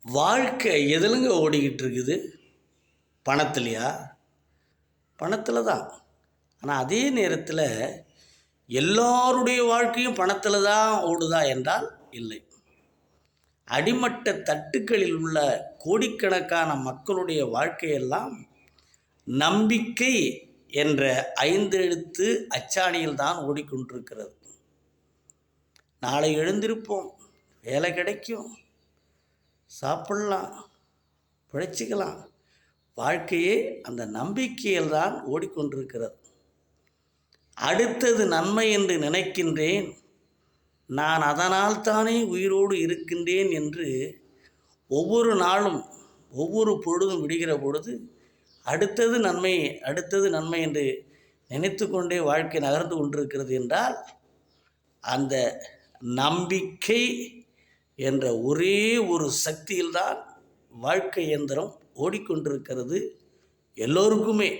வாழ்க்கை எதுலங்க ஓடிக்கிட்டு இருக்குது? பணத்துலையா? பணத்தில் தான். ஆனால் அதே நேரத்தில் எல்லாருடைய வாழ்க்கையும் பணத்தில் தான் ஓடுதா என்றால் இல்லை. அடிமட்ட தட்டுக்களில் உள்ள கோடிக்கணக்கான மக்களுடைய வாழ்க்கையெல்லாம் நம்பிக்கை என்ற 5 எழுத்து அச்சாணியில் தான் ஓடிக்கொண்டிருக்கிறது. நாளை எழுந்திருப்போம், வேலை கிடைக்கும், சாப்பிடலாம், பிழைச்சிக்கலாம். வாழ்க்கையே அந்த நம்பிக்கையில் தான் ஓடிக்கொண்டிருக்கிறது. அடுத்தது நன்மை என்று நினைக்கின்றேன், நான் அதனால் தானே உயிரோடு இருக்கின்றேன் என்று ஒவ்வொரு நாளும் ஒவ்வொரு பொழுதும் விடுகிற பொழுது அடுத்தது நன்மை அடுத்தது நன்மை என்று நினைத்து கொண்டே வாழ்க்கை நகர்ந்து கொண்டிருக்கிறது என்றால், அந்த நம்பிக்கை என்ற ஒரே ஒரு சக்தியில்தான் வாழ்க்கை இயந்திரம் ஓடிக்கொண்டிருக்கிறது எல்லோருக்குமே.